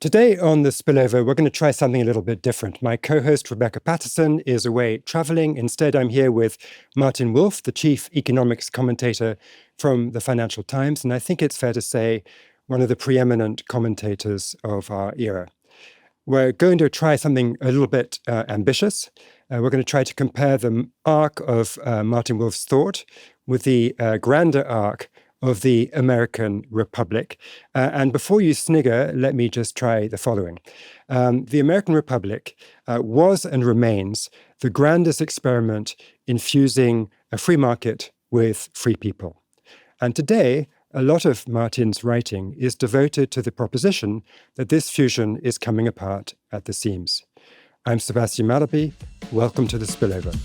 Today on The Spillover, we're going to try something a little bit different. My co-host, Rebecca Patterson, is away traveling. Instead, I'm here with Martin Wolf, the chief economics commentator from the Financial Times, and I think it's fair to say one of the preeminent commentators of our era. We're going to try something a little bit ambitious. We're going to try to compare the arc of Martin Wolf's thought with the grander arc of the American Republic. And before you snigger, let me just try the following. The American Republic was and remains the grandest experiment in fusing a free market with free people. And today, a lot of Martin's writing is devoted to the proposition that this fusion is coming apart at the seams. I'm Sebastian Malaby. Welcome to The Spillover.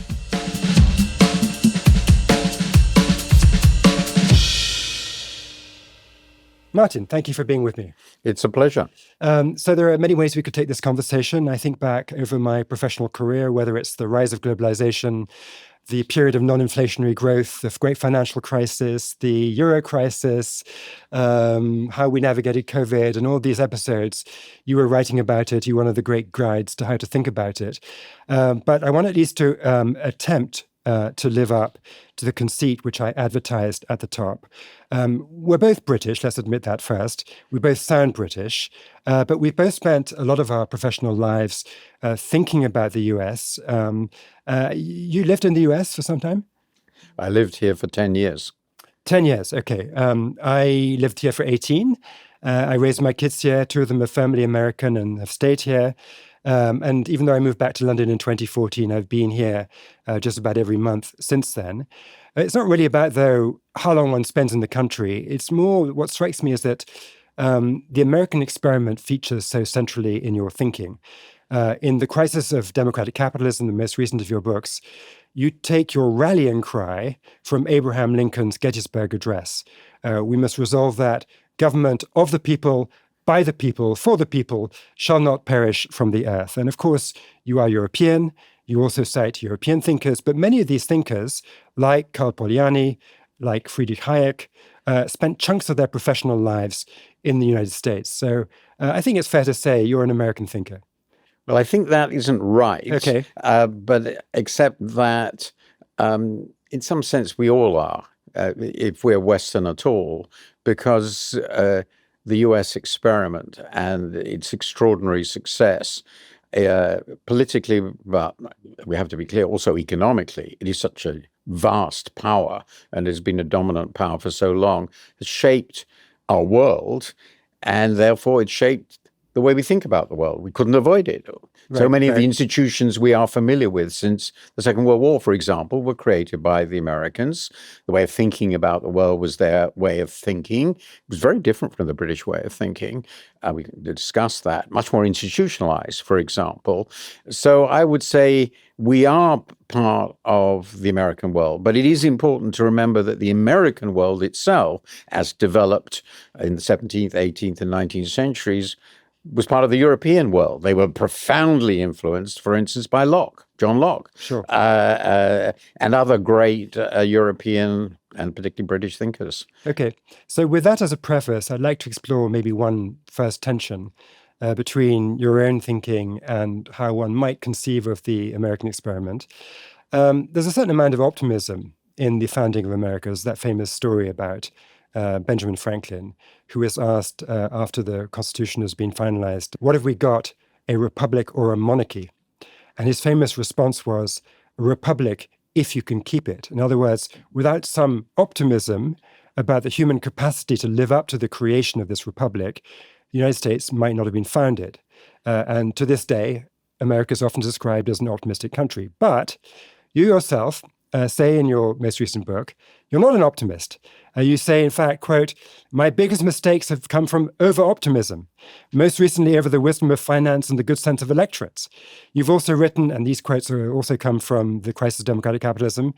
Martin, thank you for being with me. It's a pleasure. So there are many ways we could take this conversation. I think back over my professional career, whether it's the rise of globalization, the period of non-inflationary growth, the great financial crisis, the euro crisis, how we navigated COVID, and all these episodes. You were writing about it. You're one of the great guides to how to think about it. But I want at least to attempt to live up to the conceit which I advertised at the top. We're both British, let's admit that first. We both sound British, but we've both spent a lot of our professional lives thinking about the US. You lived in the US for some time? I lived here for 10 years. 10 years, okay. I lived here for 18. I raised my kids here. Two of them are firmly American and have stayed here. And even though I moved back to London in 2014, I've been here just about every month since then. It's not really about, though, how long one spends in the country. It's more what strikes me is that the American experiment features so centrally in your thinking. In The Crisis of Democratic Capitalism, the most recent of your books, you take your rallying cry from Abraham Lincoln's Gettysburg Address. We must resolve that government of the people, by the people, for the people, shall not perish from the earth. And of course, you are European. You also cite European thinkers, but many of these thinkers, like Karl Polanyi, like Friedrich Hayek, spent chunks of their professional lives in the United States. So I think it's fair to say you're an American thinker. Well, I think that isn't right. Okay. But except that in some sense we all are, if we're Western at all, because the US experiment and its extraordinary success, politically, but we have to be clear, also economically, it is such a vast power and has been a dominant power for so long, has shaped our world, and therefore it shaped the way we think about the world. We couldn't avoid it. So many of the institutions we are familiar with since the Second World War, for example, were created by the Americans. The way of thinking about the world was their way of thinking. It was very different from the British way of thinking. We can discuss that. Much more institutionalized, for example. So I would say we are part of the American world, but it is important to remember that the American world itself, as developed in the 17th, 18th, and 19th centuries, was part of the European world. They were profoundly influenced, for instance, by Locke, John Locke, Sure. And other great European and particularly British thinkers. Okay. So with that as a preface, I'd like to explore maybe one first tension between your own thinking and how one might conceive of the American experiment. There's a certain amount of optimism in the founding of America. There's that famous story about Benjamin Franklin, who was asked after the Constitution has been finalized, what have we got, a republic or a monarchy? And his famous response was, a republic if you can keep it. In other words, without some optimism about the human capacity to live up to the creation of this republic, the United States might not have been founded. And to this day, America is often described as an optimistic country. But you yourself say in your most recent book, you're not an optimist. You say, in fact, quote, my biggest mistakes have come from over-optimism, most recently over the wisdom of finance and the good sense of electorates. You've also written, and these quotes also come from The Crisis of Democratic Capitalism,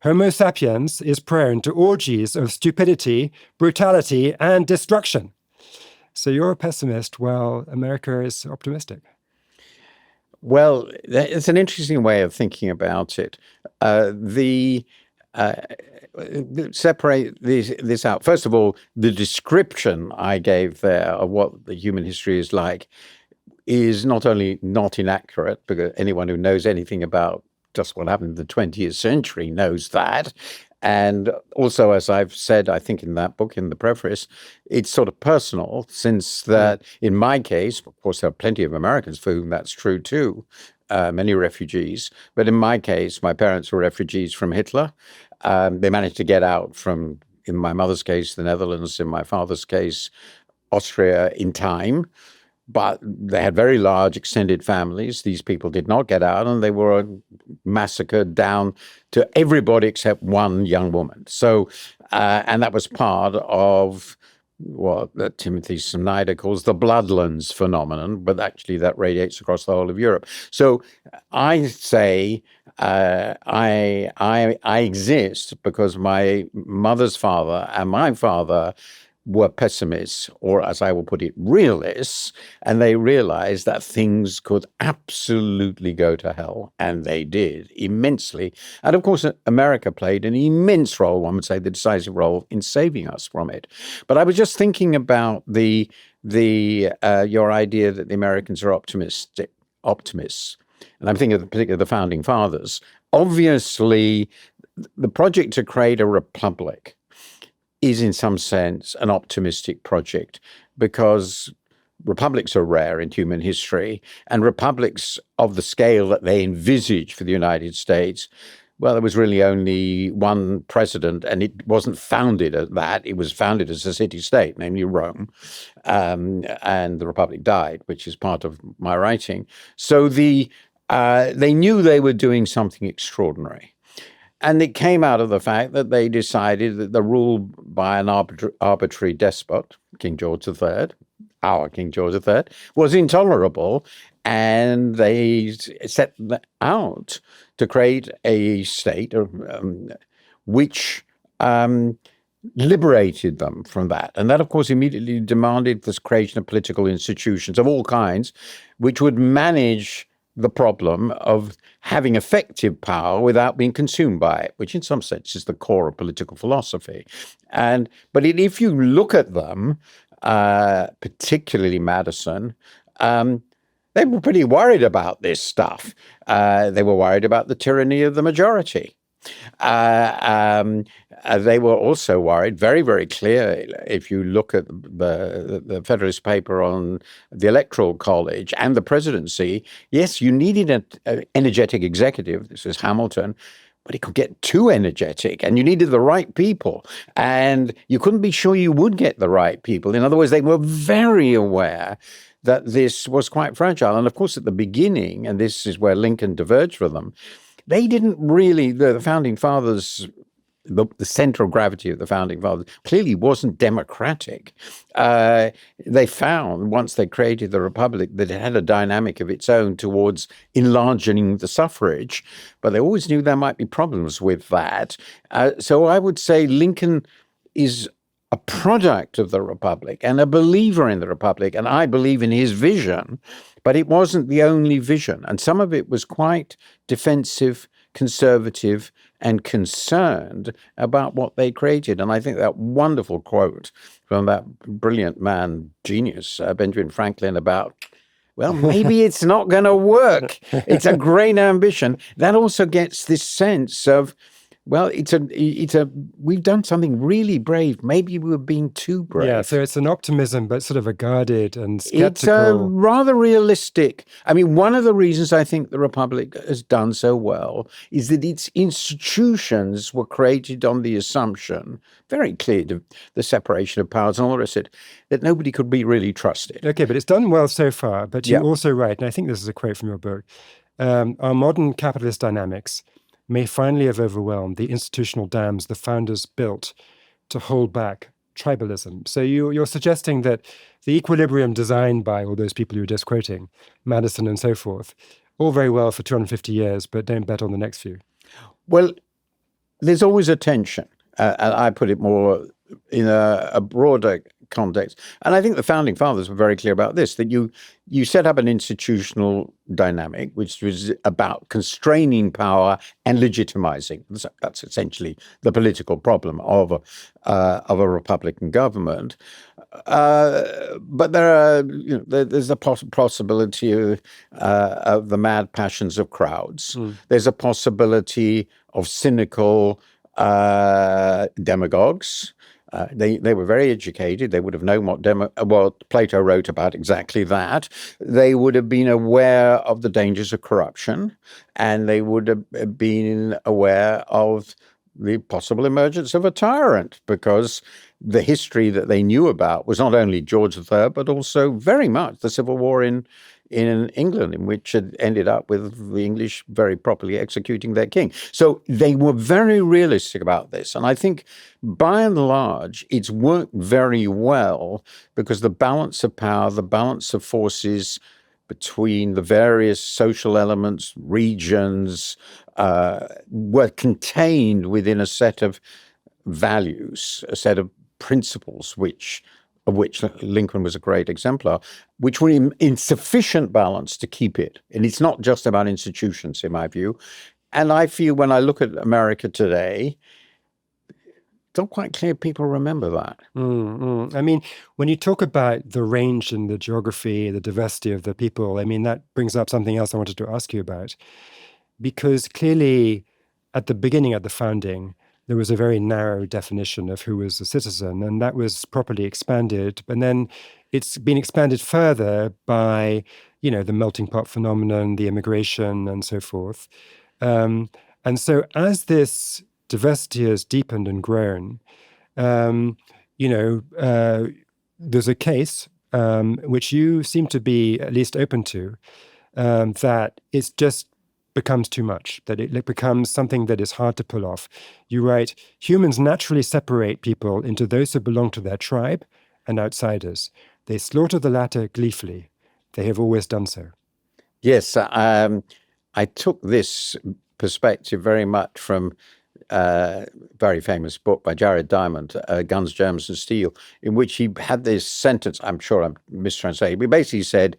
Homo sapiens is prone to orgies of stupidity, brutality, and destruction. So you're a pessimist while America is optimistic. Well, it's an interesting way of thinking about it. separate this out. First of all, the description I gave there of what the human history is like is not only not inaccurate, because anyone who knows anything about just what happened in the 20th century knows that. And also, as I've said, I think in that book, in the preface, it's sort of personal, since that in my case, of course, there are plenty of Americans for whom that's true too, many refugees. But in my case, my parents were refugees from Hitler. They managed to get out from, in my mother's case, the Netherlands, in my father's case, Austria, in time. But they had very large extended families. These people did not get out, and they were massacred down to everybody except one young woman. So, and that was part of what Timothy Snyder calls the Bloodlands phenomenon, but actually that radiates across the whole of Europe. So I say I exist because my mother's father and my father were pessimists, or as I will put it, realists, and they realized that things could absolutely go to hell, and they did immensely. And of course, America played an immense role, one would say the decisive role, in saving us from it. But I was just thinking about your idea that the Americans are optimists, and I'm thinking of particularly the founding fathers. Obviously, the project to create a republic is in some sense an optimistic project, because republics are rare in human history, and republics of the scale that they envisage for the United States, well, there was really only one president, and it wasn't founded as that. It was founded as a city-state, namely Rome, and the republic died, which is part of my writing. So they knew they were doing something extraordinary. And it came out of the fact that they decided that the rule by an arbitrary despot, King George III, our King George III, was intolerable. And they set out to create a state which liberated them from that. And that, of course, immediately demanded this creation of political institutions of all kinds, which would manage the problem of having effective power without being consumed by it, which in some sense is the core of political philosophy. But if you look at them, particularly Madison, they were pretty worried about this stuff. They were worried about the tyranny of the majority. They were also worried, very, very clear, if you look at the Federalist paper on the Electoral College and the presidency. Yes, you needed an energetic executive. This is Hamilton. But it could get too energetic, and you needed the right people. And you couldn't be sure you would get the right people. In other words, they were very aware that this was quite fragile. And of course, at the beginning, and this is where Lincoln diverged from them, they didn't really, the founding fathers, the center of gravity of the founding fathers clearly wasn't democratic. They found, once they created the republic, that it had a dynamic of its own towards enlarging the suffrage, but they always knew there might be problems with that. So I would say Lincoln is a product of the republic and a believer in the republic, and I believe in his vision, but it wasn't the only vision. And some of it was quite defensive, conservative, and concerned about what they created. And I think that wonderful quote from that brilliant man, genius, Benjamin Franklin, about, well, maybe it's not going to work. It's a great ambition. That also gets this sense of, well, we've done something really brave. Maybe we were being too brave. Yeah, so it's an optimism, but sort of a guarded and skeptical. It's a rather realistic. I mean, one of the reasons I think the Republic has done so well is that its institutions were created on the assumption, very clear, the separation of powers and all the rest of it, that nobody could be really trusted. Okay, but it's done well so far. But you're also right, and I think this is a quote from your book, our modern capitalist dynamics may finally have overwhelmed the institutional dams the founders built to hold back tribalism. So you're suggesting that the equilibrium designed by all those people you were just quoting, Madison and so forth, all very well for 250 years, but don't bet on the next few. Well, there's always a tension. And I put it more in a broader context. And I think the founding fathers were very clear about this, that you set up an institutional dynamic which was about constraining power and legitimizing. That's essentially the political problem of a Republican government. But there's a possibility of the mad passions of crowds. There's a possibility of cynical demagogues. They were very educated. They would have known what Plato wrote about exactly that. They would have been aware of the dangers of corruption, and they would have been aware of the possible emergence of a tyrant, because the history that they knew about was not only George III, but also very much the Civil War in England, in which it ended up with the English very properly executing their king. So they were very realistic about this. And I think, by and large, it's worked very well, because the balance of power, the balance of forces between the various social elements, regions, were contained within a set of values, a set of principles, of which Lincoln was a great exemplar, which were in sufficient balance to keep it. And it's not just about institutions, in my view. And I feel, when I look at America today, it's not quite clear people remember that. I mean, when you talk about the range and the geography, the diversity of the people, I mean, that brings up something else I wanted to ask you about. Because clearly, at the beginning, at the founding, there was a very narrow definition of who was a citizen, and that was properly expanded. And then it's been expanded further by, the melting pot phenomenon, the immigration, and so forth. And so as this diversity has deepened and grown, there's a case which you seem to be at least open to, that it's just becomes too much, that it becomes something that is hard to pull off. You write, humans naturally separate people into those who belong to their tribe and outsiders. They slaughter the latter gleefully. They have always done so. Yes, I took this perspective very much from a very famous book by Jared Diamond, Guns, Germs and Steel, in which he had this sentence, I'm sure I'm mistranslating, but he basically said,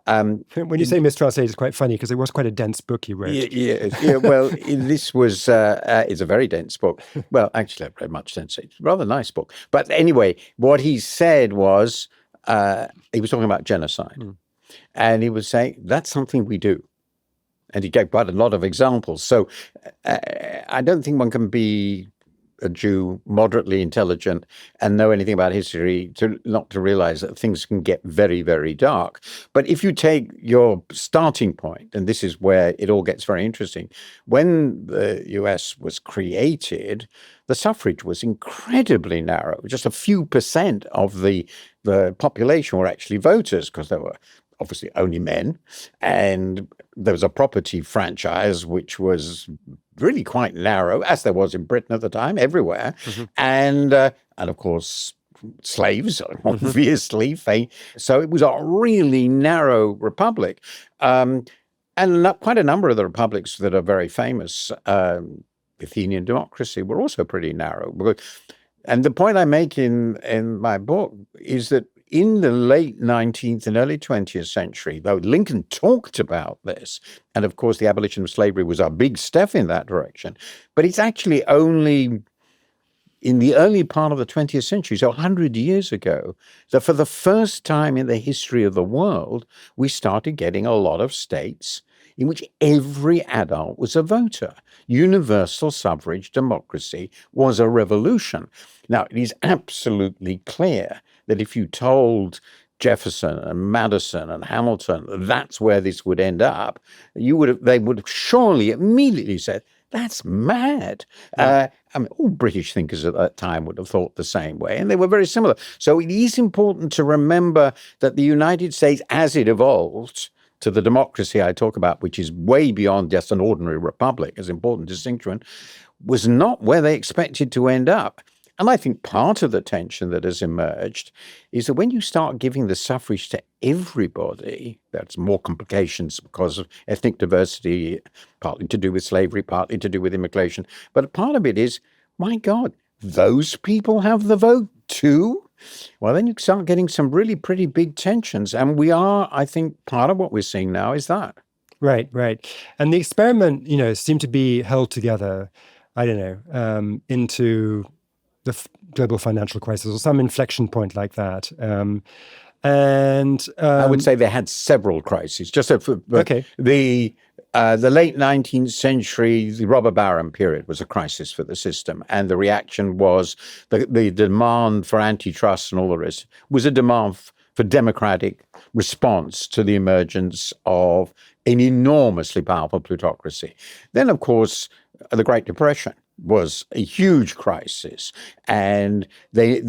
when you say mistranslated, it's quite funny, because it was quite a dense book he wrote. Yeah. Well, this was it's a very dense book. Well, actually, I read much denser. It's a rather nice book. But anyway, what he said was, he was talking about genocide, and he was saying that's something we do, and he gave quite a lot of examples. So I don't think one can be a Jew, moderately intelligent, and know anything about history not to realize that things can get very, very dark. But if you take your starting point, and this is where it all gets very interesting, when the US was created, the suffrage was incredibly narrow. Just a few percent of the population were actually voters, because there were obviously only men, and there was a property franchise which was really quite narrow, as there was in Britain at the time, everywhere, and of course slaves, obviously. So it was a really narrow republic, and quite a number of the republics that are very famous, Athenian democracy, were also pretty narrow. And the point I make in my book is that in the late 19th and early 20th century, though Lincoln talked about this, and of course the abolition of slavery was a big step in that direction, but it's actually only in the early part of the 20th century, so 100 years ago, that for the first time in the history of the world, we started getting a lot of states in which every adult was a voter. Universal suffrage democracy was a revolution. Now, it is absolutely clear that if you told Jefferson and Madison and Hamilton that's where this would end up, they would have surely immediately said, that's mad. Yeah. All British thinkers at that time would have thought the same way, and they were very similar. So it is important to remember that the United States, as it evolved to the democracy I talk about, which is way beyond just an ordinary republic, as important distinction, was not where they expected to end up. And I think part of the tension that has emerged is that when you start giving the suffrage to everybody, that's more complications because of ethnic diversity, partly to do with slavery, partly to do with immigration. But part of it is, my God, those people have the vote too? well, then you start getting some really pretty big tensions. And we are, I think, part of what we're seeing now is that. Right, right. And the experiment, seemed to be held together, I don't know, into the global financial crisis or some inflection point like that. I would say they had several crises. But okay, the late 19th century, the robber baron period was a crisis for the system, and the reaction was the demand for antitrust and all the rest was a demand for democratic response to the emergence of an enormously powerful plutocracy. Then, of course, the Great Depression was a huge crisis, and as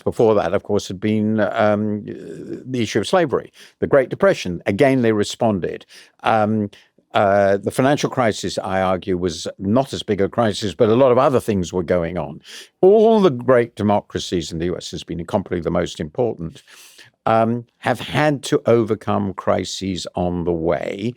before that, of course, had been the issue of slavery. The Great Depression, again, they responded. The financial crisis, I argue, was not as big a crisis, but a lot of other things were going on. All the great democracies in the US has been probably the most important. Have had to overcome crises on the way.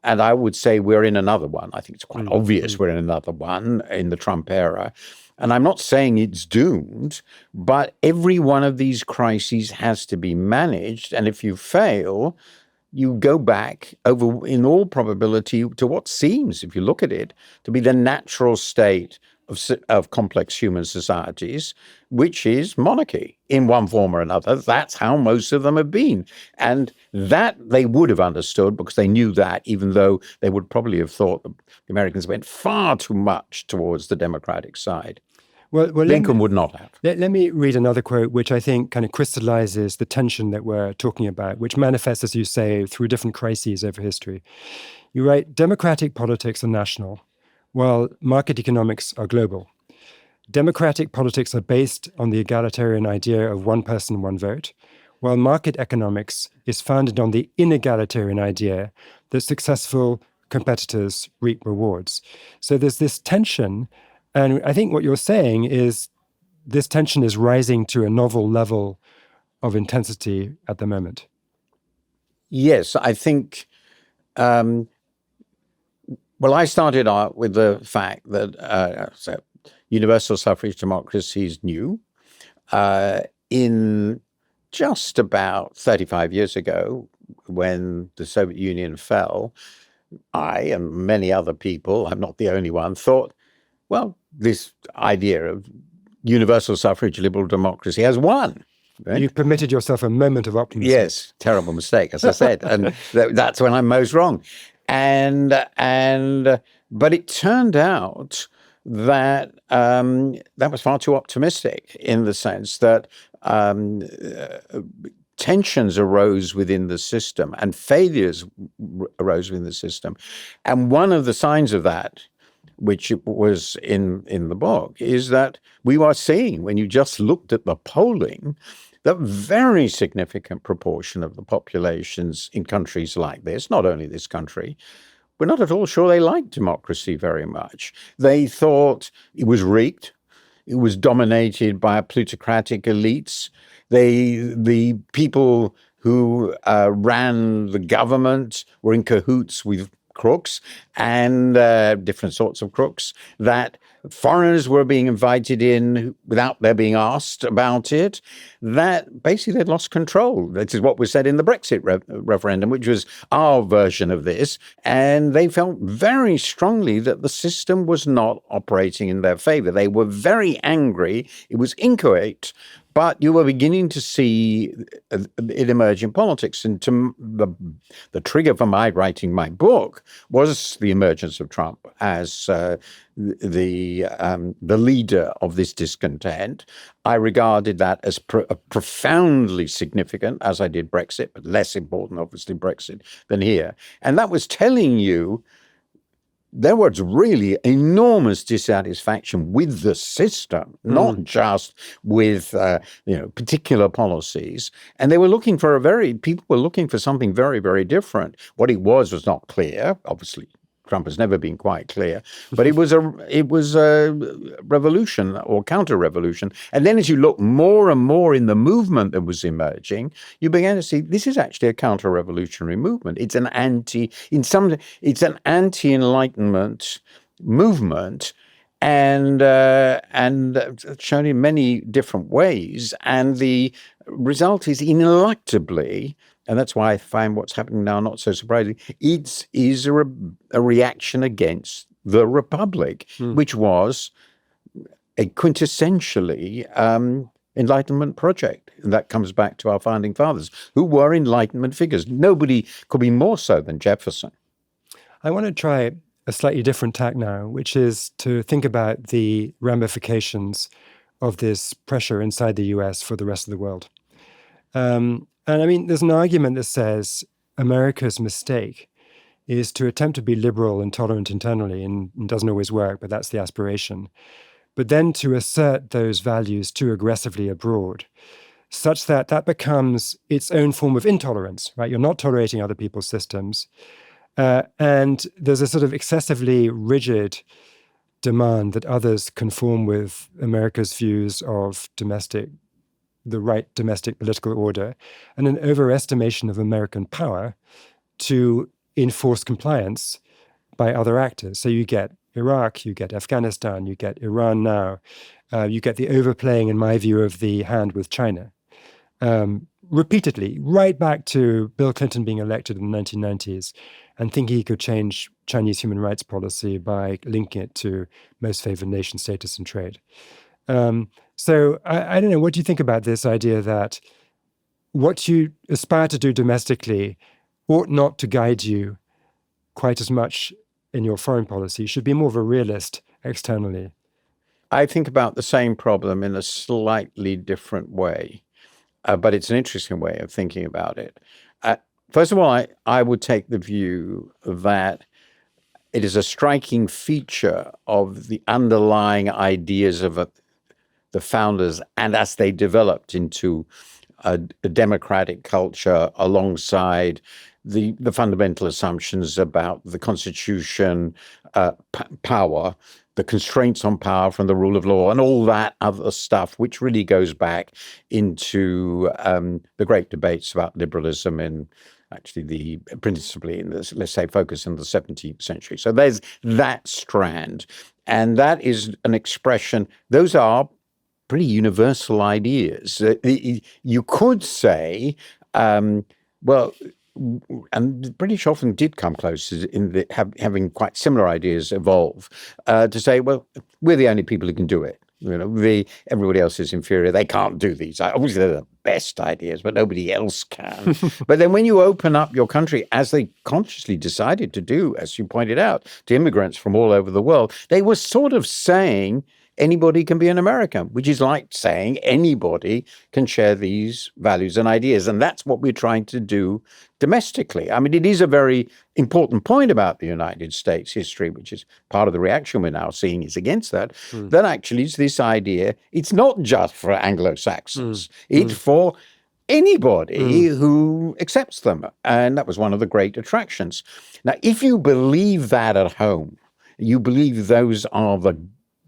And I would say we're in another one. I think it's quite obvious we're in another one in the Trump era. And I'm not saying it's doomed, but every one of these crises has to be managed. And if you fail, you go back over, in all probability, to what seems, if you look at it, to be the natural state of complex human societies, which is monarchy in one form or another. That's how most of them have been. And that they would have understood because they knew that, even though they would probably have thought the Americans went far too much towards the democratic side. Well, Lincoln would not have. Let me read another quote, which I think kind of crystallizes the tension that we're talking about, which manifests, as you say, through different crises over history. You write, democratic politics are national, while market economics are global. Democratic politics are based on the egalitarian idea of one person, one vote, while market economics is founded on the inegalitarian idea that successful competitors reap rewards. So there's this tension, and I think what you're saying is this tension is rising to a novel level of intensity at the moment. Yes, I think... well, I started out with the fact that universal suffrage democracy is new. In just about 35 years ago, when the Soviet Union fell, I and many other people, I'm not the only one, thought, well, this idea of universal suffrage, liberal democracy has won. Right? You permitted yourself a moment of optimism. Yes, terrible mistake, as I said, and that's when I'm most wrong. But it turned out that that was far too optimistic, in the sense that tensions arose within the system and failures arose within the system. And one of the signs of that, which was in the book, is that we were seeing, when you just looked at the polling, that very significant proportion of the populations in countries like this, not only this country, were not at all sure they liked democracy very much. They thought it was rigged. It was dominated by plutocratic elites. The people who ran the government were in cahoots with crooks and different sorts of crooks, that foreigners were being invited in without their being asked about it, that basically they'd lost control. This is what was said in the Brexit referendum, which was our version of this. And they felt very strongly that the system was not operating in their favor. They were very angry. It was inchoate. But you were beginning to see it emerge in politics. And the trigger for my writing my book was the emergence of Trump as the leader of this discontent. I regarded that as profoundly significant, as I did Brexit, but less important, obviously, Brexit than here. And that was telling you there was really enormous dissatisfaction with the system, not just with particular policies. And they were looking for people were looking for something very, very different. What it was not clear. Obviously, Trump has never been quite clear, but it was a revolution or counter-revolution. And then as you look more and more in the movement that was emerging, you began to see this is actually a counter-revolutionary movement. It's an anti-Enlightenment movement, and shown in many different ways. And the result is ineluctably, and that's why I find what's happening now not so surprising. It is a reaction against the Republic, which was a quintessentially Enlightenment project. And that comes back to our founding fathers, who were Enlightenment figures. Nobody could be more so than Jefferson. I want to try a slightly different tack now, which is to think about the ramifications of this pressure inside the US for the rest of the world. And I mean, there's an argument that says America's mistake is to attempt to be liberal and tolerant internally, and it doesn't always work, but that's the aspiration. But then to assert those values too aggressively abroad, such that that becomes its own form of intolerance, right? You're not tolerating other people's systems. And there's a sort of excessively rigid demand that others conform with America's views of the right domestic political order, and an overestimation of American power to enforce compliance by other actors. So you get Iraq, you get Afghanistan, you get Iran now, you get the overplaying, in my view, of the hand with China. Repeatedly, right back to Bill Clinton being elected in the 1990s and thinking he could change Chinese human rights policy by linking it to most favored nation status and trade. So I don't know, what do you think about this idea that what you aspire to do domestically ought not to guide you quite as much in your foreign policy? You should be more of a realist externally. I think about the same problem in a slightly different way, but it's an interesting way of thinking about it. First of all, I would take the view that it is a striking feature of the underlying ideas of the founders, and as they developed into a democratic culture alongside the fundamental assumptions about the Constitution, power, the constraints on power from the rule of law, and all that other stuff, which really goes back into the great debates about liberalism in actually principally in the, let's say, focus in the 17th century. So there's that strand. And that is an expression, those are pretty universal ideas. You could say, well, and the British often did come close in having quite similar ideas evolve, to say, well, we're the only people who can do it. You know, everybody else is inferior. They can't do these. Obviously, they're the best ideas, but nobody else can. But then when you open up your country, as they consciously decided to do, as you pointed out, to immigrants from all over the world, they were sort of saying, anybody can be an American, which is like saying anybody can share these values and ideas. And that's what we're trying to do domestically. I mean, it is a very important point about the United States history, which is part of the reaction we're now seeing is against that, that actually it's this idea, it's not just for Anglo-Saxons, it's for anybody who accepts them. And that was one of the great attractions. Now, if you believe that at home, you believe those are the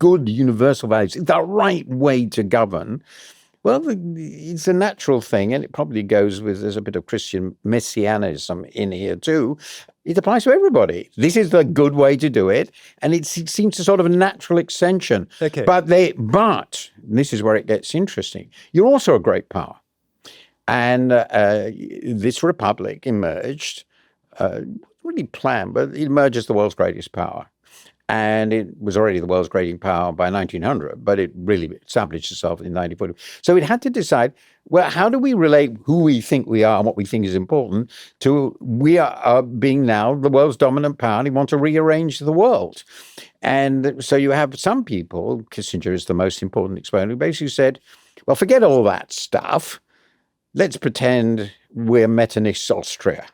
good universal values, the right way to govern, well, it's a natural thing, and it probably goes with, there's a bit of Christian messianism in here too. It applies to everybody. This is the good way to do it, and it seems a sort of a natural extension. Okay. But this is where it gets interesting. You're also a great power. And this republic emerged, really planned, but it emerged as the world's greatest power. And it was already the world's greatest power by 1900, but it really established itself in 1940. So it had to decide, well, how do we relate who we think we are and what we think is important to we are being now the world's dominant power, and we want to rearrange the world. And so you have some people, Kissinger is the most important exponent, who basically said, well, forget all that stuff. Let's pretend we're Metternich Austria,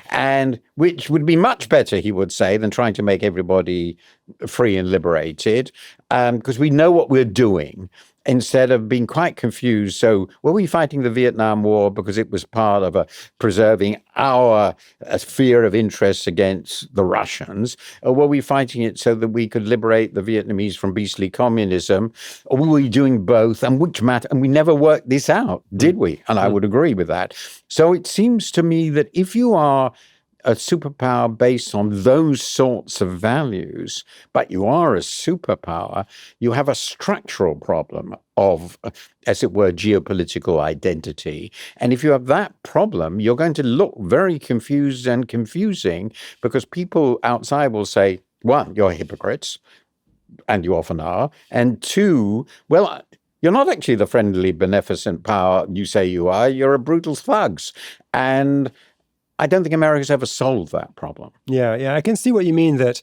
and which would be much better, he would say, than trying to make everybody free and liberated, because we know what we're doing, instead of being quite confused. So were we fighting the Vietnam War because it was part of preserving our sphere of interests against the Russians, or were we fighting it so that we could liberate the Vietnamese from beastly communism, or were we doing both? And which matter? And we never worked this out, did we? And I would agree with that. So it seems to me that if you are a superpower based on those sorts of values, but you are a superpower, you have a structural problem of, as it were, geopolitical identity. And if you have that problem, you're going to look very confused and confusing, because people outside will say, one, you're hypocrites, and you often are. And two, well, you're not actually the friendly, beneficent power you say you are. You're a brutal thugs. And I don't think America's ever solved that problem. Yeah, I can see what you mean, that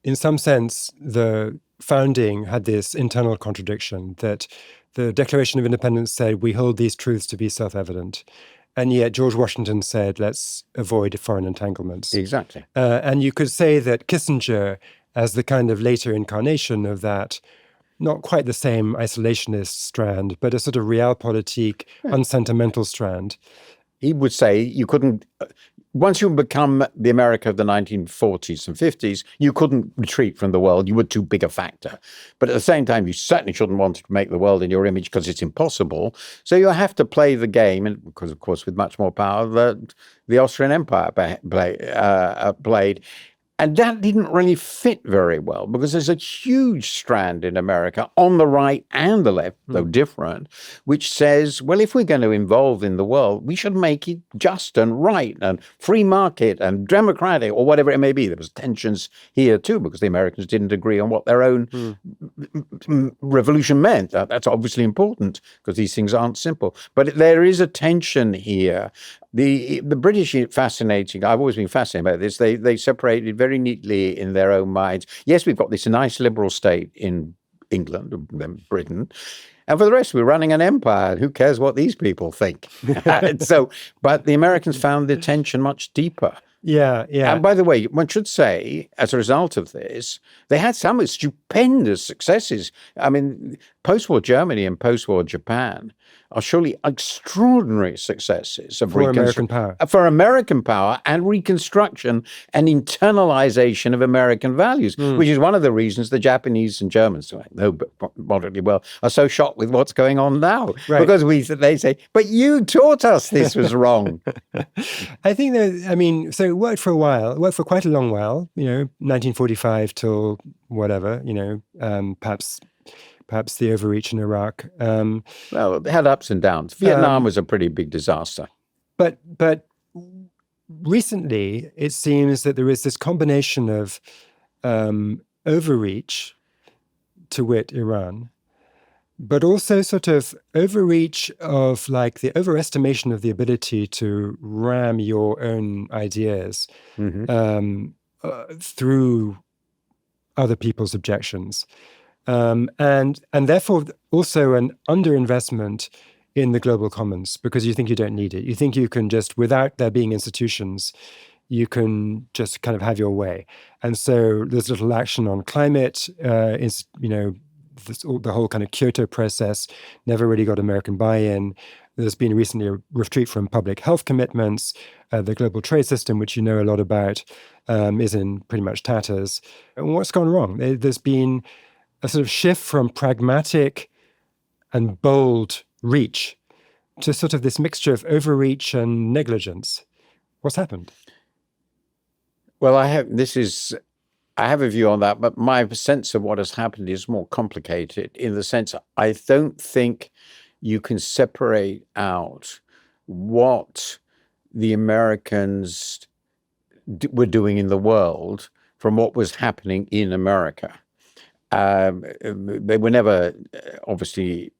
in some sense, the founding had this internal contradiction, that the Declaration of Independence said, we hold these truths to be self-evident. And yet George Washington said, let's avoid foreign entanglements. Exactly. And you could say that Kissinger, as the kind of later incarnation of that, not quite the same isolationist strand, but a sort of realpolitik, unsentimental strand. He would say you couldn't, once you become the America of the 1940s and 50s, you couldn't retreat from the world. You were too big a factor. But at the same time, you certainly shouldn't want to make the world in your image, because it's impossible. So you have to play the game, and because, of course, with much more power that the Austrian Empire played. And that didn't really fit very well, because there's a huge strand in America on the right and the left, though different, which says, well, if we're going to involve in the world, we should make it just and right and free market and democratic, or whatever it may be. There was tensions here too, because the Americans didn't agree on what their own revolution meant. That's obviously important, because these things aren't simple. But there is a tension here. The British are fascinating. I've always been fascinated by this. They separated very neatly in their own minds. Yes, we've got this nice liberal state in England, then Britain. And for the rest, we're running an empire. Who cares what these people think? But the Americans found the tension much deeper. Yeah. And by the way, one should say, as a result of this, they had some stupendous successes. I mean, post-war Germany and post-war Japan are surely extraordinary successes of for American power. For American power and reconstruction and internalization of American values, which is one of the reasons the Japanese and Germans, who I know moderately well, are so shocked with what's going on now. Right. Because they say, but you taught us this was wrong. I think that, so it worked for a while. It worked for quite a long while, 1945 till whatever, perhaps the overreach in Iraq. Well, it had ups and downs. Vietnam was a pretty big disaster. But recently, it seems that there is this combination of overreach, to wit, Iran, but also sort of overreach of like the overestimation of the ability to ram your own ideas through other people's objections. And therefore also an underinvestment in the global commons, because you think you don't need it. You think you can just, without there being institutions, you can just kind of have your way. And so there's little action on climate, the whole kind of Kyoto process never really got American buy-in. There's been recently a retreat from public health commitments. The global trade system, which you know a lot about, is in pretty much tatters. And what's gone wrong? There's been a sort of shift from pragmatic and bold reach to sort of this mixture of overreach and negligence. What's happened? Well, I have a view on that, but my sense of what has happened is more complicated, in the sense I don't think you can separate out what the Americans were doing in the world from what was happening in America. They were never obviously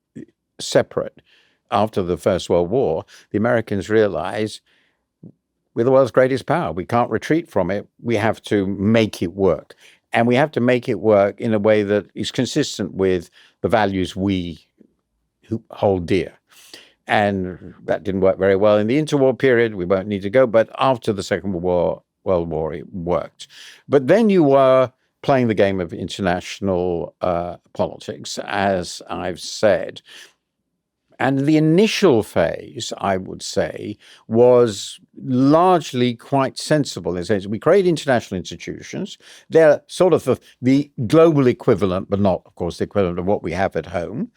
separate. After the First World War, the Americans realized we're the world's greatest power. We can't retreat from it. We have to make it work. And we have to make it work in a way that is consistent with the values we hold dear. And that didn't work very well in the interwar period. We won't need to go. But after the Second World War, it worked. But then you were playing the game of international politics, as I've said. And the initial phase, I would say, was largely quite sensible. In the sense, we create international institutions. They're sort of the global equivalent, but not, of course, the equivalent of what we have at home.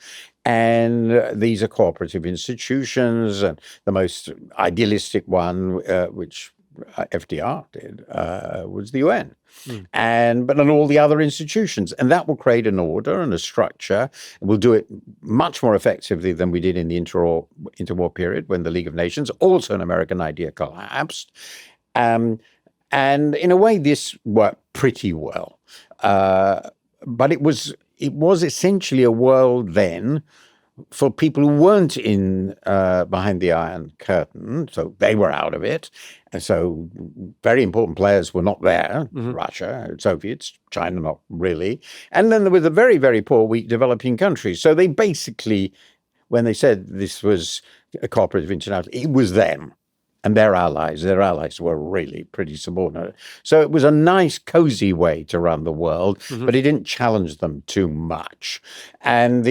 And these are cooperative institutions. And the most idealistic one, which FDR did, was the UN, Mm. but all the other institutions, and that will create an order and a structure. We'll do it much more effectively than we did in the interwar period when the League of Nations, also an American idea, collapsed. And in a way, this worked pretty well, but it was essentially a world then for people who weren't in behind the Iron Curtain, so they were out of it. And so very important players were not there, Russia, Soviets, China, not really. And then there were the very, very poor, weak developing countries. So they basically, when they said this was a cooperative international, it was them and their allies. Their allies were really pretty subordinate. So it was a nice, cozy way to run the world, but it didn't challenge them too much. And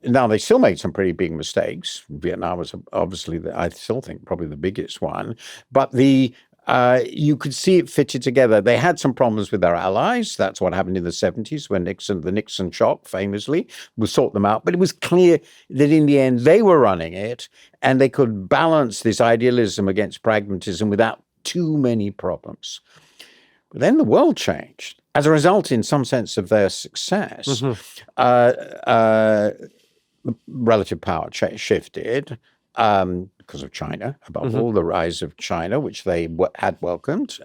now, they still made some pretty big mistakes. Vietnam was obviously, I still think, probably the biggest one. But you could see it fitted together. They had some problems with their allies. That's what happened in the 70s when the Nixon shock, famously, would sort them out. But it was clear that in the end, they were running it, and they could balance this idealism against pragmatism without too many problems. But then the world changed. As a result, in some sense, of their success, relative power shifted because of China, above all, the rise of China, which they had welcomed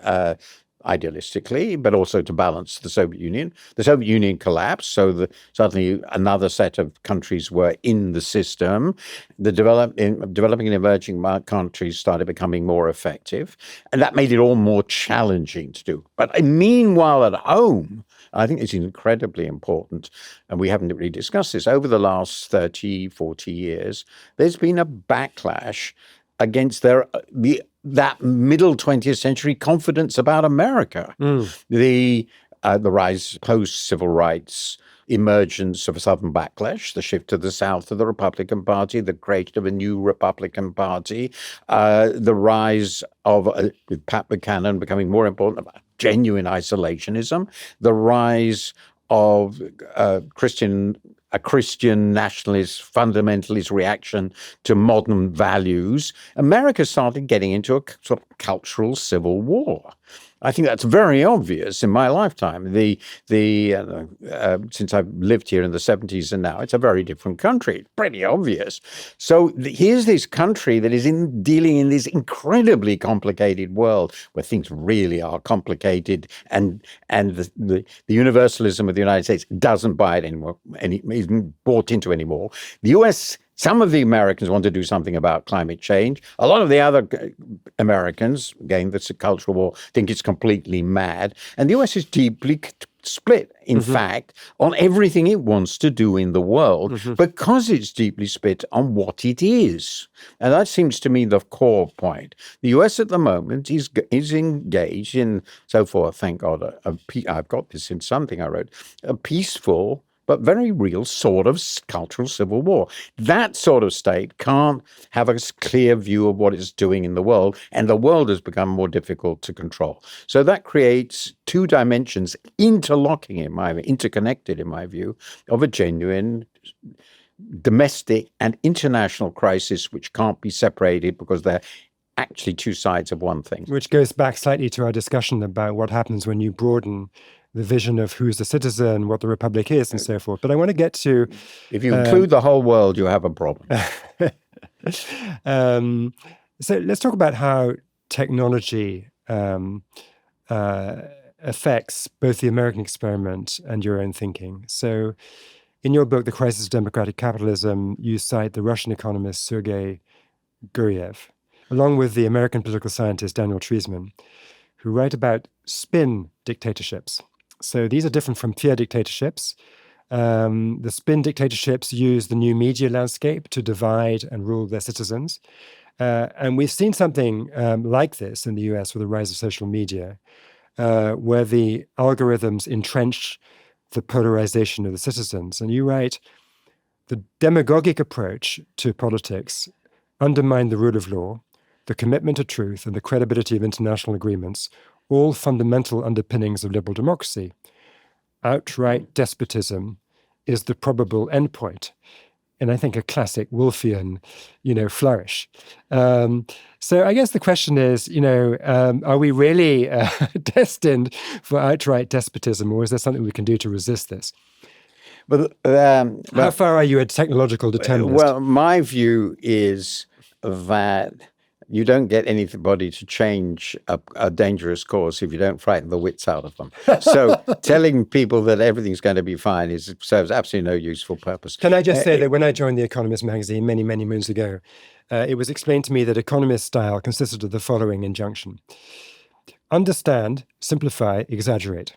idealistically, but also to balance the Soviet Union. The Soviet Union collapsed, so suddenly another set of countries were in the system. The developing and emerging countries started becoming more effective, and that made it all more challenging to do. But meanwhile, at home, I think it's incredibly important, and we haven't really discussed this, over the last 30, 40 years, there's been a backlash against that middle 20th century confidence about America. The rise post-civil rights, emergence of a Southern backlash, the shift to the South of the Republican Party, the creation of a new Republican Party, the rise of, with Pat Buchanan becoming more important, about genuine isolationism, the rise of a Christian nationalist, fundamentalist reaction to modern values. America started getting into a sort of cultural civil war. I think that's very obvious in my lifetime. Since I've lived here in the 70s and now, it's a very different country. It's pretty obvious. So here's this country that is dealing in this incredibly complicated world where things really are complicated, and the universalism of the United States doesn't buy it anymore, isn't bought into anymore. The U.S. Some of the Americans want to do something about climate change. A lot of the other Americans, again, that's a cultural war, think it's completely mad. And the U.S. is deeply split, in fact, on everything it wants to do in the world, because it's deeply split on what it is. And that seems to me the core point. The U.S. at the moment is engaged in, so far, thank God, I've got this in something I wrote, a peaceful but very real sort of cultural civil war. That sort of state can't have a clear view of what it's doing in the world, and the world has become more difficult to control. So that creates two dimensions interconnected, in my view, of a genuine domestic and international crisis which can't be separated because they're actually two sides of one thing. Which goes back slightly to our discussion about what happens when you broaden the vision of who's the citizen, what the republic is, and so forth. But I want to get to... If you include the whole world, you have a problem. So let's talk about how technology affects both the American experiment and your own thinking. So in your book, The Crisis of Democratic Capitalism, you cite the Russian economist Sergei Guriev, along with the American political scientist Daniel Treisman, who write about spin dictatorships. So these are different from pure dictatorships. The spin dictatorships use the new media landscape to divide and rule their citizens. And we've seen something like this in the US with the rise of social media, where the algorithms entrench the polarization of the citizens. And you write, the demagogic approach to politics undermined the rule of law, the commitment to truth, and the credibility of international agreements, all fundamental underpinnings of liberal democracy. Outright despotism is the probable endpoint. in, I think, a classic Wolffian, flourish. So I guess the question is, are we really destined for outright despotism, or is there something we can do to resist this? But How far are you a technological determinist? well, my view is that you don't get anybody to change a dangerous course if you don't frighten the wits out of them. So telling people that everything's going to be fine serves absolutely no useful purpose. Can I just say that when I joined The Economist magazine many, many moons ago, it was explained to me that Economist style consisted of the following injunction: understand, simplify, exaggerate.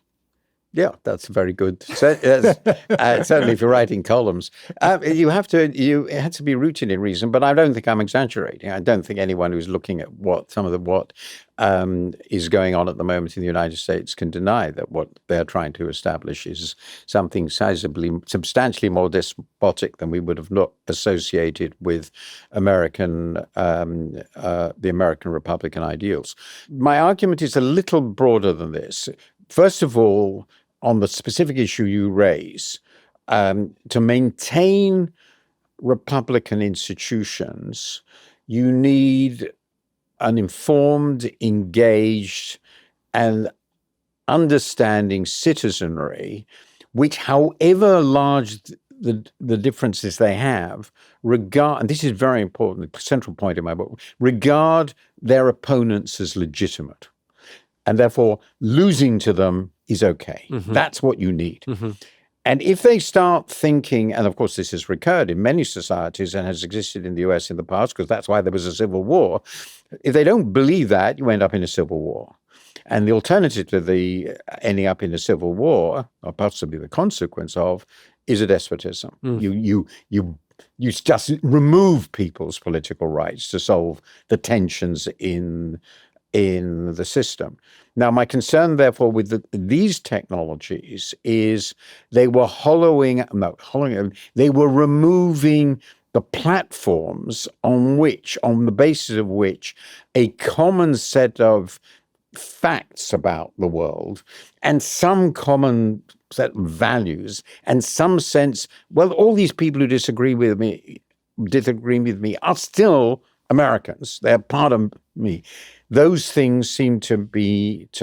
Yeah, that's very good. So, certainly, if you're writing columns, it had to be rooted in reason. But I don't think I'm exaggerating. I don't think anyone who's looking at what is going on at the moment in the United States can deny that what they're trying to establish is something substantially more despotic than we would have not associated with the American Republican ideals. My argument is a little broader than this. First of all, on the specific issue you raise, to maintain Republican institutions, you need an informed, engaged, and understanding citizenry, which, however large the differences they have, and this is very important, the central point in my book, regard their opponents as legitimate. And therefore, losing to them is okay. Mm-hmm. That's what you need. Mm-hmm. And if they start thinking, and of course this has recurred in many societies and has existed in the US in the past, because that's why there was a civil war, if they don't believe that, you end up in a civil war. And the alternative to ending up in a civil war, or possibly the consequence of, is a despotism. Mm. You just remove people's political rights to solve the tensions in the system. Now, my concern, therefore, with these technologies is they were they were removing the platforms on the basis of which a common set of facts about the world and some common set of values and some sense, well, all these people who disagree with me are still Americans. They're part of me. Those things seem to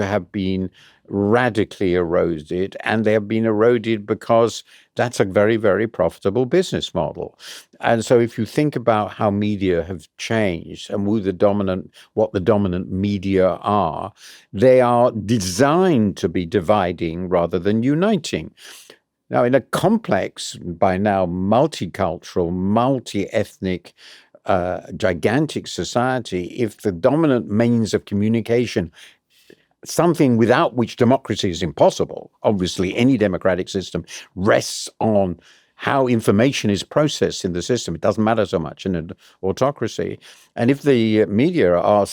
have been radically eroded, and they have been eroded because that's a very, very profitable business model. And so if you think about how media have changed and what the dominant media are, they are designed to be dividing rather than uniting. Now, in a complex, by now multicultural, multi-ethnic, gigantic society, if the dominant means of communication, something without which democracy is impossible, obviously any democratic system rests on how information is processed in the system. It doesn't matter so much in an autocracy. And if the media are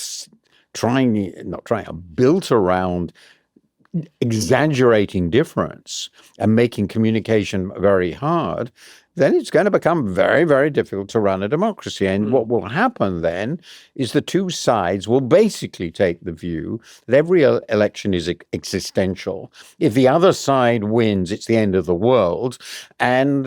built around exaggerating difference and making communication very hard, then it's going to become very, very difficult to run a democracy. And what will happen then is the two sides will basically take the view that every election is existential. If the other side wins, it's the end of the world. And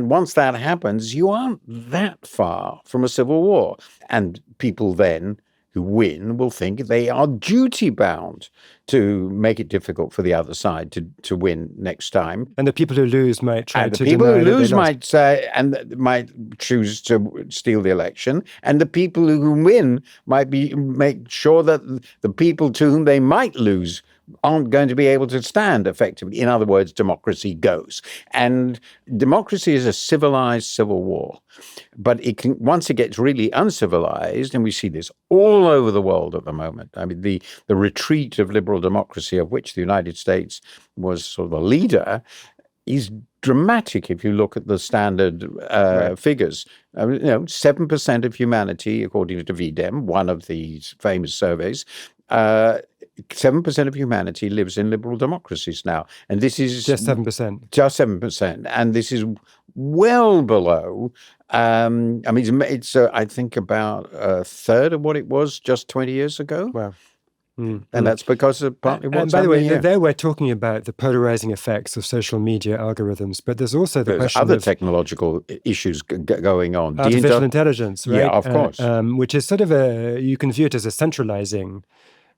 once that happens, you aren't that far from a civil war. And people then who win will think they are duty-bound to make it difficult for the other side to win next time. And the people who lose might try to deny. The people who lose might say, and might choose to steal the election. And the people who win might make sure that the people to whom they might lose aren't going to be able to stand effectively. In other words, democracy goes. And democracy is a civilized civil war. But once it gets really uncivilized, and we see this all over the world at the moment. I mean, the retreat of liberal democracy, of which the United States was sort of a leader, is dramatic if you look at the standard figures. 7% of humanity, according to VDEM, one of these famous surveys, 7% of humanity lives in liberal democracies now. And this is just 7%. Just 7%. And this is well below, it's I think about a third of what it was just 20 years ago. Wow. And that's because of partly what's And by the way, happening here. there we're talking about the polarizing effects of social media algorithms, but there's also the There's question other of technological issues going on. artificial intelligence, Yeah, right? of course. Which is sort of you can view it as a centralizing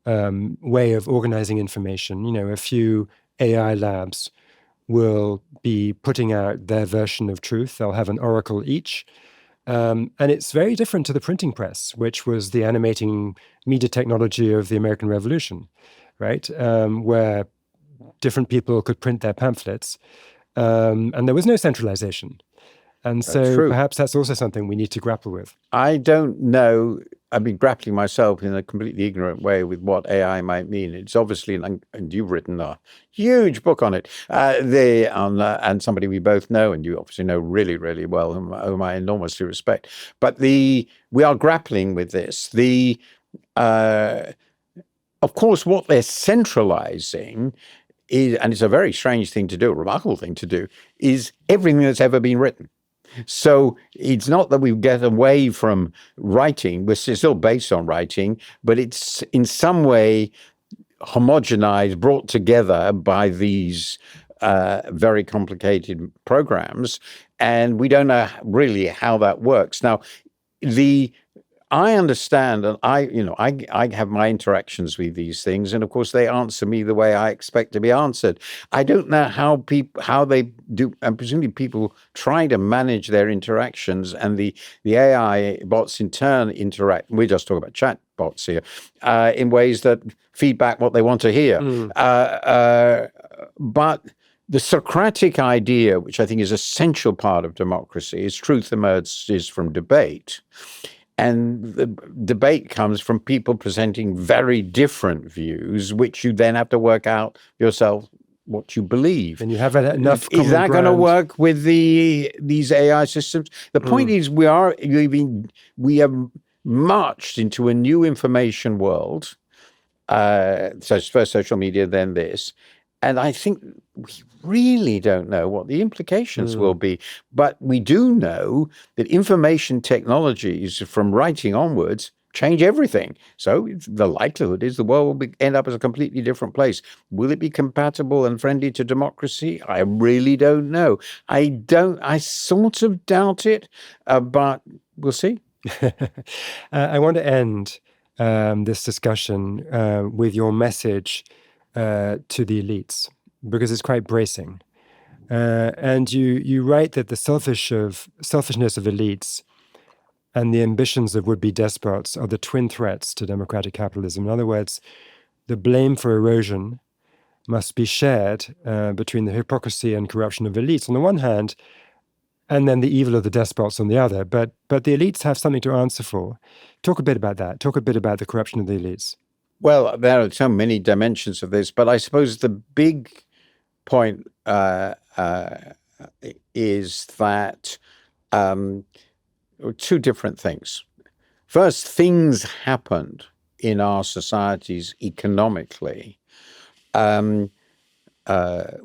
way of organizing information. A few AI labs will be putting out their version of truth. They'll have an oracle each. And it's very different to the printing press, which was the animating media technology of the American Revolution, right? Where different people could print their pamphlets, and there was no centralization. And so True. perhaps that's also something we need to grapple with. I don't know. I've been grappling myself in a completely ignorant way with what AI might mean. It's obviously, and you've written a huge book on it, and somebody we both know, and you obviously know really, really well, whom I enormously respect. But we are grappling with this. Of course, what they're centralizing is, and it's a very strange thing to do, a remarkable thing to do, is everything that's ever been written. So it's not that we get away from writing. We're still based on writing, but it's in some way homogenized, brought together by these very complicated programs. And we don't know really how that works. Now, I understand, and I have my interactions with these things, and of course they answer me the way I expect to be answered. I don't know how they do, and presumably people try to manage their interactions, and the AI bots in turn interact. We're just talking about chat bots here, in ways that feedback what they want to hear. But the Socratic idea, which I think is an essential part of democracy, is truth emerges from debate. And the debate comes from people presenting very different views, which you then have to work out yourself what you believe. And you have enough common Is that going to ground. work with these AI systems? The point is, we have marched into a new information world. So first social media, then this. And I think we really don't know what the implications will be. But we do know that information technologies from writing onwards change everything. So the likelihood is the world will end up as a completely different place. Will it be compatible and friendly to democracy? I really don't know. I sort of doubt it, but we'll see. I want to end this discussion with your message to the elites, because it's quite bracing. And you write that the selfishness of elites and the ambitions of would-be despots are the twin threats to democratic capitalism. In other words, the blame for erosion must be shared between the hypocrisy and corruption of elites on the one hand, and then the evil of the despots on the other. But the elites have something to answer for. Talk a bit about that. Talk a bit about the corruption of the elites. Well, there are so many dimensions of this, but I suppose the big point is that two different things. First, things happened in our societies economically,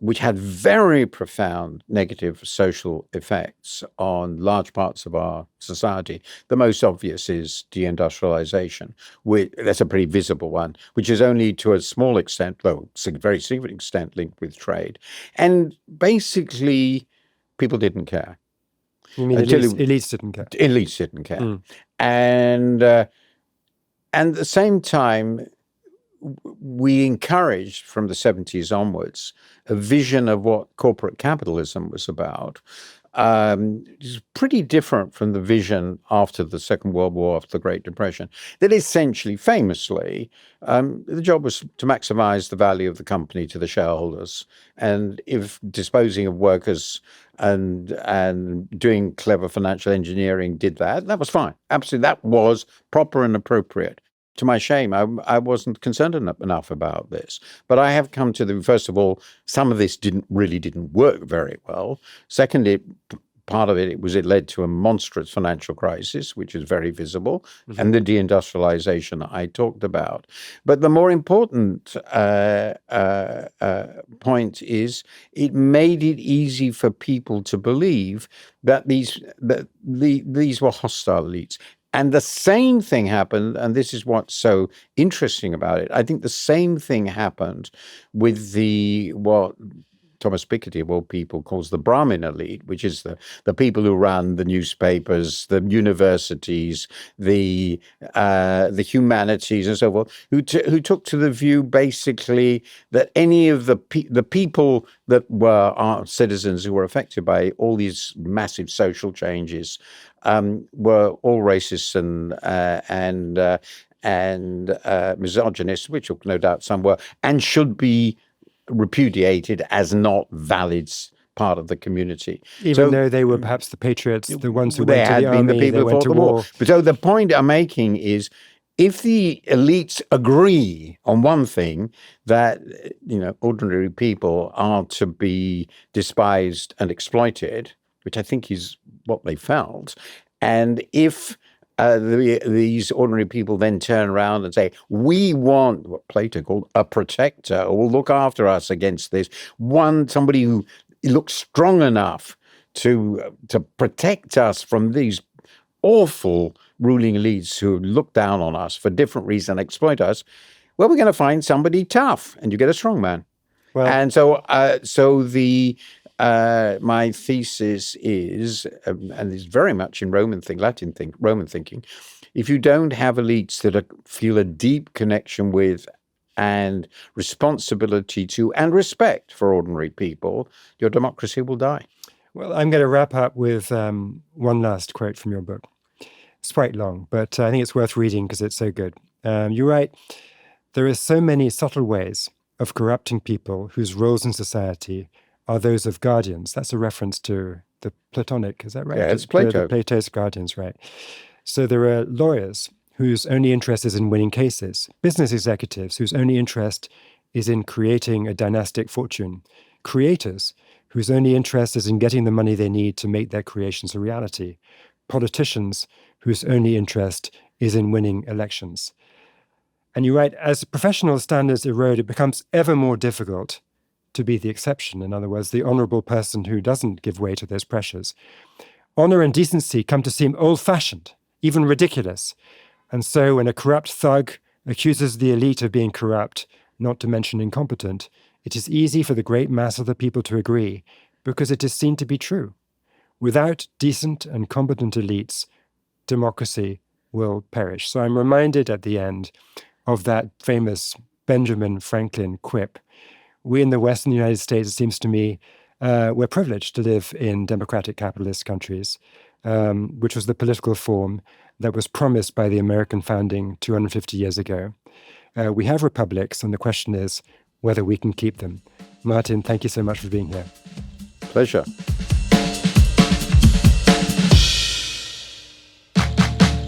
which had very profound negative social effects on large parts of our society. The most obvious is deindustrialization. That's a pretty visible one, which is only to a small extent, though very significant extent, linked with trade. And basically, people didn't care. You mean elites didn't care? Elites didn't care. And at the same time, we encouraged from the 70s onwards a vision of what corporate capitalism was about. It's pretty different from the vision after the Second World War, after the Great Depression, that essentially, famously, the job was to maximize the value of the company to the shareholders. And if disposing of workers and doing clever financial engineering did that, that was fine. Absolutely, that was proper and appropriate. To my shame, I wasn't concerned enough about this. But I have come to first of all, some of this didn't work very well. Secondly, part of it led to a monstrous financial crisis, which is very visible, and the deindustrialization I talked about. But the more important point is it made it easy for people to believe that these were hostile elites. And the same thing happened, and this is what's so interesting about it. I think the same thing happened with what Thomas Piketty, of all people, calls the Brahmin elite, which is the people who run the newspapers, the universities, the humanities, and so forth, who took to the view basically that any of the people that were our citizens who were affected by all these massive social changes were all racist and misogynist, which no doubt some were, and should be repudiated as not valid part of the community. Even though they were perhaps the patriots, the ones who went to the army, the people who went fought to the war. But so the point I'm making is, if the elites agree on one thing, that ordinary people are to be despised and exploited, which I think is what they felt, and if these ordinary people then turn around and say, we want what Plato called a protector who will look after us against this, somebody who looks strong enough to protect us from these awful ruling elites who look down on us for different reasons and exploit us, well, we're going to find somebody tough, and you get a strong man. Well, and so my thesis is, and it's very much in Roman thinking, if you don't have elites that feel a deep connection with and responsibility to and respect for ordinary people, your democracy will die. Well, I'm going to wrap up with one last quote from your book. It's quite long, but I think it's worth reading because it's so good. You write, there are so many subtle ways of corrupting people whose roles in society are those of guardians. That's a reference to the Platonic, is that right? Yeah, it's Plato. Plato's guardians, right. So there are lawyers whose only interest is in winning cases, business executives whose only interest is in creating a dynastic fortune, creators whose only interest is in getting the money they need to make their creations a reality, politicians whose only interest is in winning elections. And you write, as professional standards erode, it becomes ever more difficult to be the exception. In other words, the honorable person who doesn't give way to those pressures. Honor and decency come to seem old-fashioned, even ridiculous. And so when a corrupt thug accuses the elite of being corrupt, not to mention incompetent, it is easy for the great mass of the people to agree, because it is seen to be true. Without decent and competent elites, democracy will perish. So I'm reminded at the end of that famous Benjamin Franklin quip. We in the Western United States, it seems to me, we're privileged to live in democratic capitalist countries, which was the political form that was promised by the American founding 250 years ago. We have republics, and the question is whether we can keep them. Martin, thank you so much for being here. Pleasure.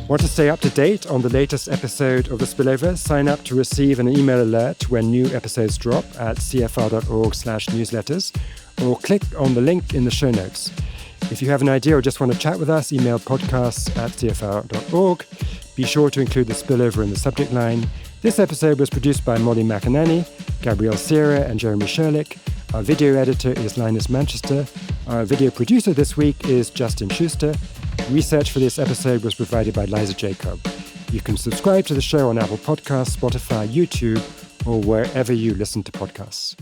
Want to stay up to date on the latest episode of The Spillover? Sign up to receive an email alert when new episodes drop at cfr.org/newsletters, or click on the link in the show notes. If you have an idea or just want to chat with us, email podcasts@cfr.org. Be sure to include The Spillover in the subject line. This episode was produced by Molly McInerney, Gabrielle Sierra, and Jeremy Sherlick. Our video editor is Linus Manchester. Our video producer this week is Justin Schuster. Research for this episode was provided by Liza Jacob. You can subscribe to the show on Apple Podcasts, Spotify, YouTube, or wherever you listen to podcasts.